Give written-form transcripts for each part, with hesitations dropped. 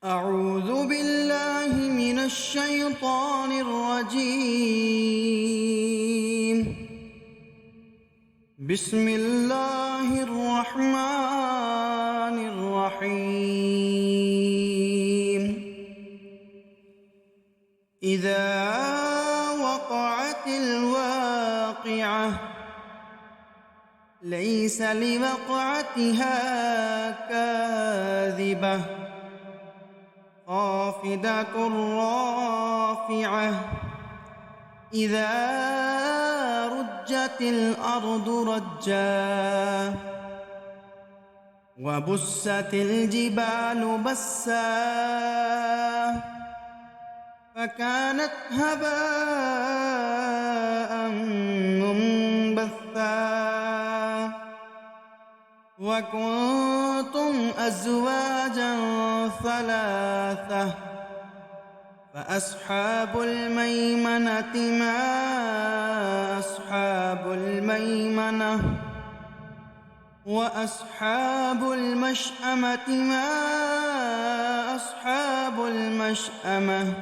أعوذ بالله من الشيطان الرجيم. بسم الله الرحمن الرحيم. إذا وقعت الواقعة ليس لوقعتها كاذبة خافضة رافعة إذا رجت الأرض رجا وبست الجبال بسا فكانت هباء منبثا وكنتم أزواجا ثلاثة فأصحاب الميمنة ما أصحاب الميمنة وأصحاب المشأمة ما أصحاب المشأمة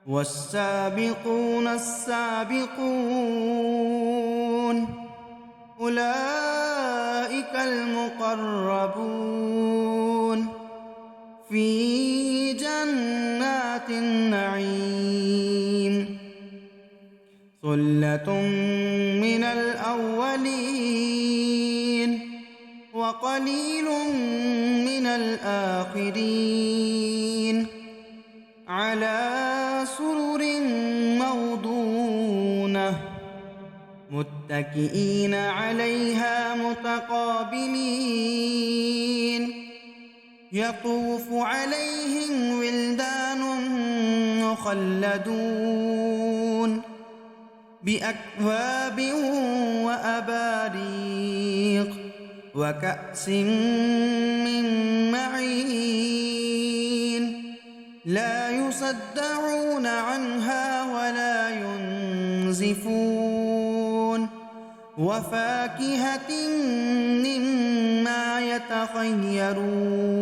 والسابقون السابقون أولئك المقربون في جنات النعيم ثلة من الأولين وقليل من الآخرين على سرر موضونة متكئين عليها متقابلين يطوف عليهم ولدان مخلدون بأكواب وأباريق وكأس من معين لا يصدعون عنها ولا ينزفون وفاكهة مما يتخيرون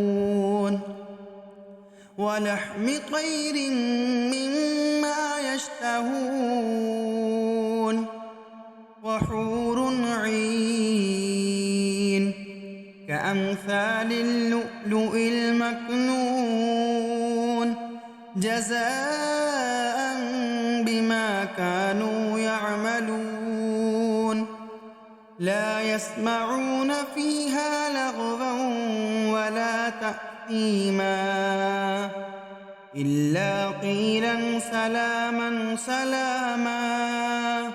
ولحم طير مما يشتهون وحور عين كأمثال اللؤلؤ المكنون جزاء بما كانوا يعملون لا يسمعون فيها لغوا ولا تأثيما إلا قيلا سلاما سلاما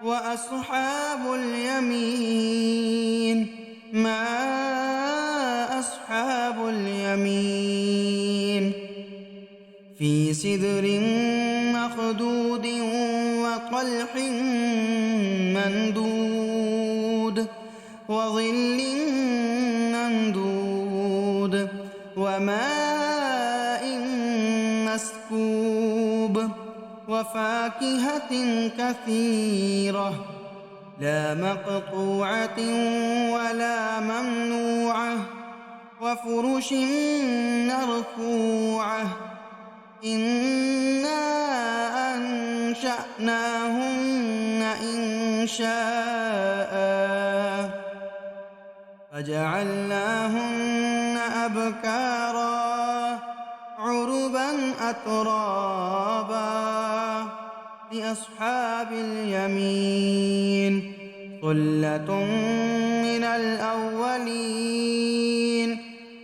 وأصحاب اليمين ما أصحاب اليمين في سدر مخدود وطلح ممدود وظل ممدود وماء مسكوب وفاكهة كثيرة لا مقطوعة ولا ممنوعة وفرش مرفوعة إنا أنشأناهن إنشاء فجعلناهن أبكارا عربا أترابا لأصحاب اليمين ثلة من الأولين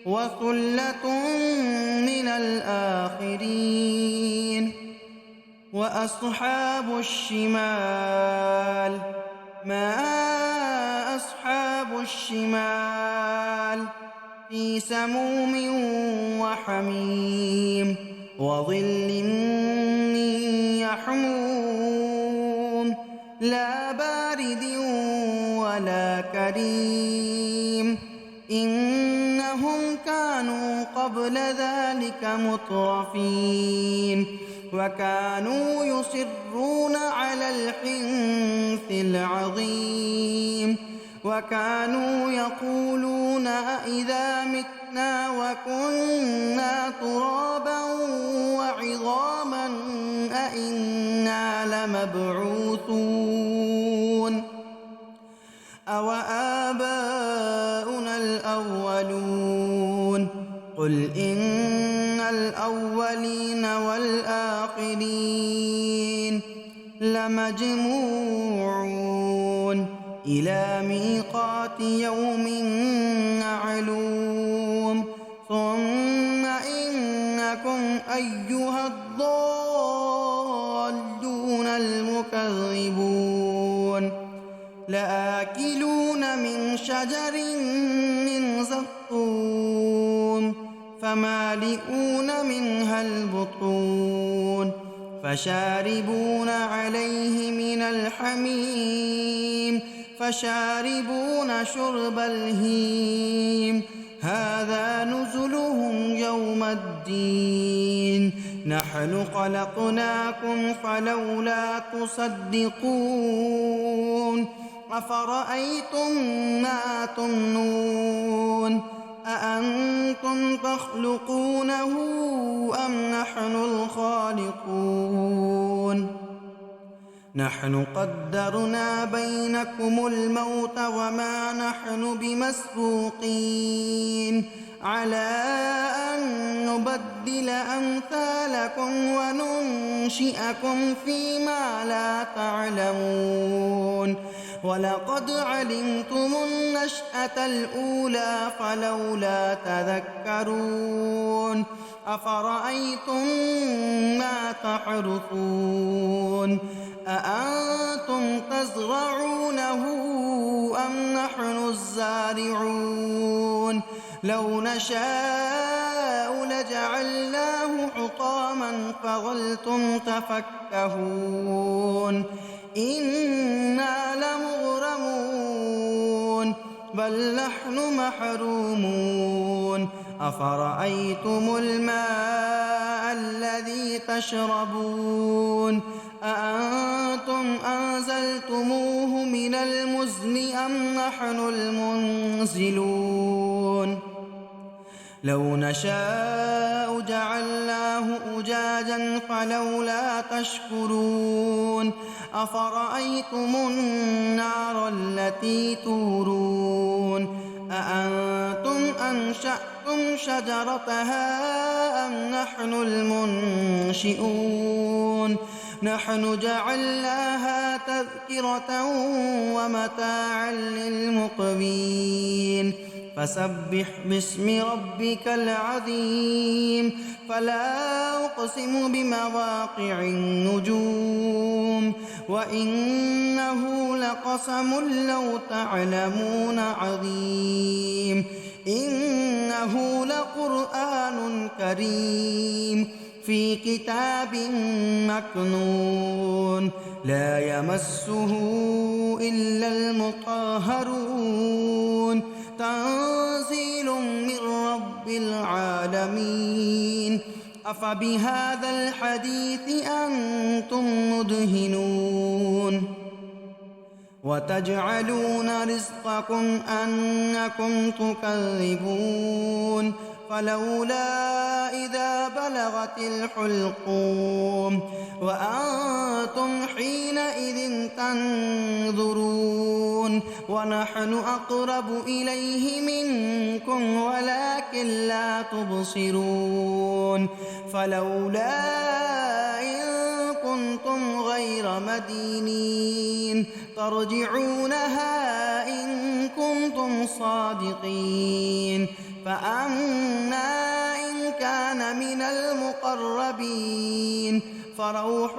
وثلة من الآخرين وأصحاب الشمال ما أصحاب الشمال في سموم وحميم وظل من يحموم لا بارد ولا كريم إنهم كانوا قبل ذلك مترفين وكانوا يصرون على الحنث العظيم وكانوا يقولون أإذا متنا وكنا ترابا وعظاما أإنا لمبعوثون أوآباؤنا الأولون قل إن الأولين والآخرين لمجموعون إلى ميقات يوم معلوم ثم إنكم أيها الضالون المكذبون لآكلون من شجر من زقوم فمالئون منها البطون فشاربون عليه من الحميم فشاربون شرب الهيم هذا نزلهم يوم الدين نحن خلقناكم فلولا تصدقون أفرأيتم ما تمنون أأنتم تخلقونه أم نحن الخالقون نحن قدرنا بينكم الموت وما نحن بمسبوقين على أن نبدل أمثالكم وننشئكم فيما لا تعلمون ولقد علمتم النشأة الأولى فلولا تذكرون أفرأيتم ما تحرثون أأنتم تزرعونه أم نحن الزارعون لو نشاء لجعلناه حطاما فظلتم تفكهون إنا لمغرمون بل نحن محرومون أفرأيتم الماء الذي تشربون أأنتم أنزلتموه من المزن أم نحن المنزلون لو نشاء جعلناه أجاجا فلولا تشكرون أفرأيتم النار التي تورون أأنتم أنشأتم شجرتها أم نحن المنشئون نحن جعلناها تذكرة ومتاعا للمقوين فسبح باسم ربك العظيم فلا أقسم بمواقع النجوم وإنه لقسم لو تعلمون عظيم إنه لقرآن كريم في كتاب مكنون لا يمسه إلا المطهرون تنزيل من رب العالمين أفبهذا الحديث أنتم مدهنون وتجعلون رزقكم أنكم تكذبون فلولا إذا بلغت الحلقوم وأنتم حينئذ تنظرون ونحن أقرب إليه منكم ولكن لا تبصرون فلولا إن كنتم غير مدينين ترجعونها إن كنتم صادقين فأما إن كان من المقربين فروح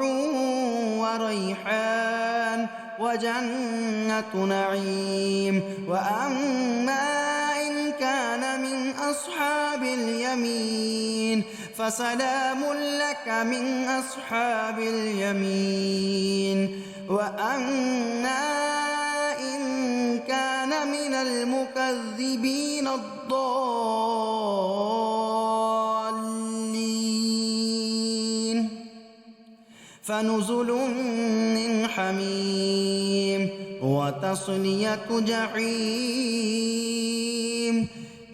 وريحان وجنة نعيم وأما إن كان من أصحاب اليمين فسلام لك من أصحاب اليمين وأما إن كان من المكذبين الضالين فنزل من حميم وتصلية جحيم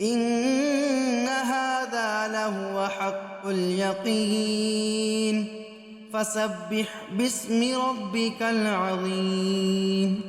إن هذا لهو حق اليقين فسبح باسم ربك العظيم